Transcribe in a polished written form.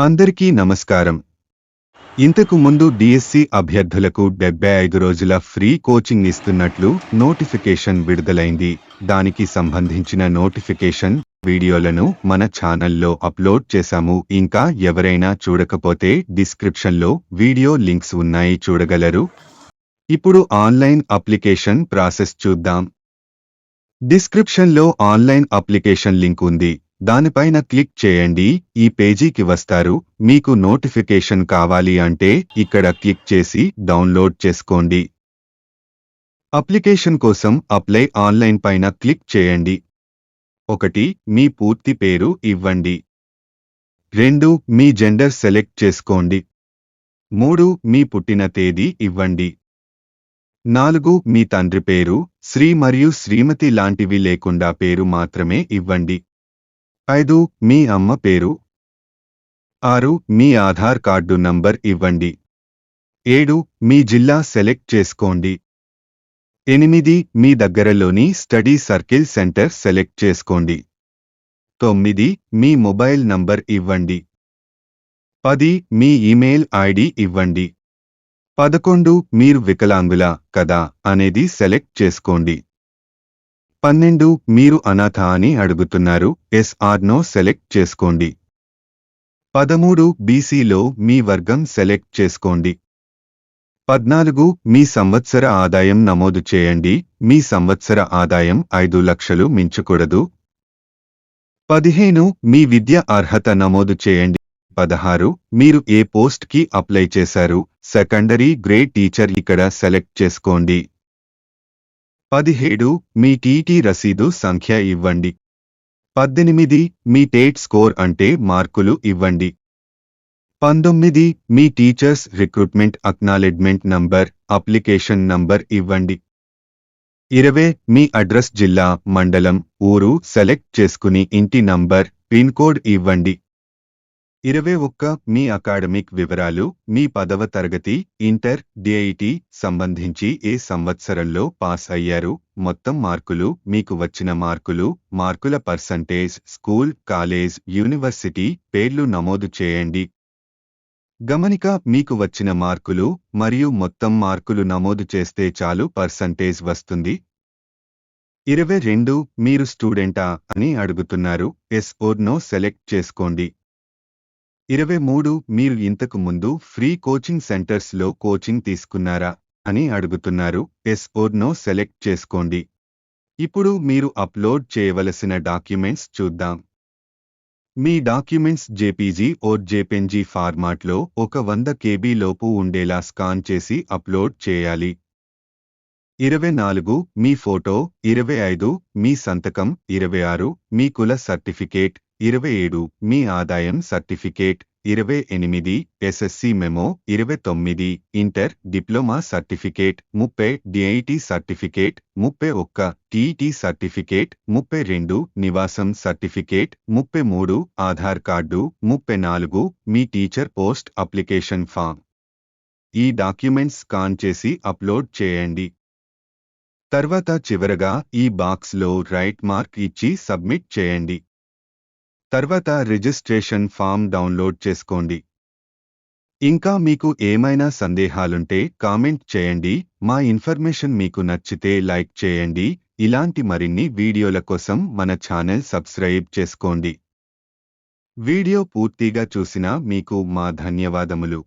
అందరికీ నమస్కారం. ఇంతకు ముందు డిఎస్సి అభ్యర్థులకు 75 రోజుల ఫ్రీ కోచింగ్ ఇస్తున్నట్లు నోటిఫికేషన్ విడుదలైంది. దానికి సంబంధించిన నోటిఫికేషన్ వీడియోలను మన ఛానల్లో అప్లోడ్ చేశాము. ఇంకా ఎవరైనా చూడకపోతే డిస్క్రిప్షన్లో వీడియో లింక్స్ ఉన్నాయి, చూడగలరు. ఇప్పుడు ఆన్లైన్ అప్లికేషన్ ప్రాసెస్ చూద్దాం. డిస్క్రిప్షన్లో ఆన్లైన్ అప్లికేషన్ లింక్ ఉంది. దానిపైన క్లిక్ చేయండి. ఈ పేజీకి వస్తారు. మీకు నోటిఫికేషన్ కావాలి అంటే ఇక్కడ క్లిక్ చేసి డౌన్లోడ్ చేసుకోండి. అప్లికేషన్ కోసం అప్లై ఆన్లైన్ పైన క్లిక్ చేయండి. 1. మీ పూర్తి పేరు ఇవ్వండి. 2. మీ జెండర్ సెలెక్ట్ చేసుకోండి. 3. మీ పుట్టిన తేదీ ఇవ్వండి. 4. మీ తండ్రి పేరు, శ్రీ మరియు శ్రీమతి లాంటివి లేకుండా పేరు మాత్రమే ఇవ్వండి. 5. మీ అమ్మ పేరు. 6. మీ ఆధార్ కార్డు నంబర్ ఇవ్వండి. 7. మీ జిల్లా సెలెక్ట్ చేసుకోండి. 8. మీ దగ్గరలోని స్టడీ సర్కిల్ సెంటర్ సెలెక్ట్ చేసుకోండి. 9. మీ మొబైల్ నంబర్ ఇవ్వండి. 10. మీ ఈమెయిల్ ఐడి ఇవ్వండి. 11. మీరు వికలాంగుల కదా అనేది సెలెక్ట్ చేసుకోండి. 12. మీరు అనాథ అని అడుగుతున్నారు, ఎస్ ఆర్ నో సెలెక్ట్ చేసుకోండి. 13. బీసీలో మీ వర్గం సెలెక్ట్ చేసుకోండి. 14. మీ సంవత్సర ఆదాయం నమోదు చేయండి. మీ సంవత్సర ఆదాయం 5 లక్షలు మించకూడదు. 15. మీ విద్య అర్హత నమోదు చేయండి. 16. మీరు ఏ పోస్ట్కి అప్లై చేశారు, సెకండరీ గ్రేడ్ టీచర్ ఇక్కడ సెలెక్ట్ చేసుకోండి. 17. మీ టీటీ రసీదు సంఖ్య ఇవ్వండి. 18. మీ టేట్ స్కోర్ అంటే మార్కులు ఇవ్వండి. 19. మీ teachers recruitment acknowledgement number, application number ఇవ్వండి. 20. మీ అడ్రస్ జిల్లా, మండలం, ఊరు సెలెక్ట్ చేసుకుని ఇంటి నంబర్, పిన్ కోడ్ ఇవ్వండి. 21. మీ అకాడమిక్ వివరాలు, మీ 10వ తరగతి, ఇంటర్, డిఐటి సంబంధించి ఏ సంవత్సరంలో పాస్ అయ్యారు, మొత్తం మార్కులు, మీకు వచ్చిన మార్కులు, మార్కుల పర్సంటేజ్, స్కూల్, కాలేజ్, యూనివర్సిటీ పేర్లు నమోదు చేయండి. గమనిక, మీకు వచ్చిన మార్కులు మరియు మొత్తం మార్కులు నమోదు చేస్తే చాలు పర్సంటేజ్ వస్తుంది. 22. మీరు స్టూడెంటా అని అడుగుతున్నారు, ఎస్ ఓర్ నో సెలెక్ట్ చేసుకోండి. 23. మీరు ఇంతకు ముందు ఫ్రీ కోచింగ్ సెంటర్స్లో కోచింగ్ తీసుకున్నారా అని అడుగుతున్నారు, ఎస్ ఓర్ నో సెలెక్ట్ చేసుకోండి. ఇప్పుడు మీరు అప్లోడ్ చేయవలసిన డాక్యుమెంట్స్ చూద్దాం. మీ డాక్యుమెంట్స్ జేపీజీ ఓర్ జేపెన్జీ ఫార్మాట్లో ఒక 100 KB లోపు ఉండేలా స్కాన్ చేసి అప్లోడ్ చేయాలి. 24. మీ ఫోటో. 25. మీ సంతకం. 26. మీ కుల సర్టిఫికేట్. 27. మీ ఆదాయం certificate. 28. SSC memo. 29. Inter, diploma certificate. 30. DIT certificate. 31. TET certificate. 32. నివాసం సర్టిఫికేట్. 33. ఆధార్ కార్డు. 34. మీ టీచర్ పోస్ట్ అప్లికేషన్ ఫామ్. ఈ డాక్యుమెంట్స్ స్కాన్ చేసి అప్లోడ్ చేయండి. తర్వాత చివరగా ఈ బాక్స్లో రైట్ మార్క్ ఇచ్చి సబ్మిట్ చేయండి. తర్వాత రిజిస్ట్రేషన్ ఫామ్ డౌన్లోడ్ చేసుకోండి. ఇంకా మీకు ఏమైనా సందేహాలుంటే కామెంట్ చేయండి. మా ఇన్ఫర్మేషన్ మీకు నచ్చితే లైక్ చేయండి. ఇలాంటి మరిన్ని వీడియోల కోసం మన ఛానల్ సబ్స్క్రైబ్ చేసుకోండి. వీడియో పూర్తిగా చూసిన మీకు మా ధన్యవాదములు.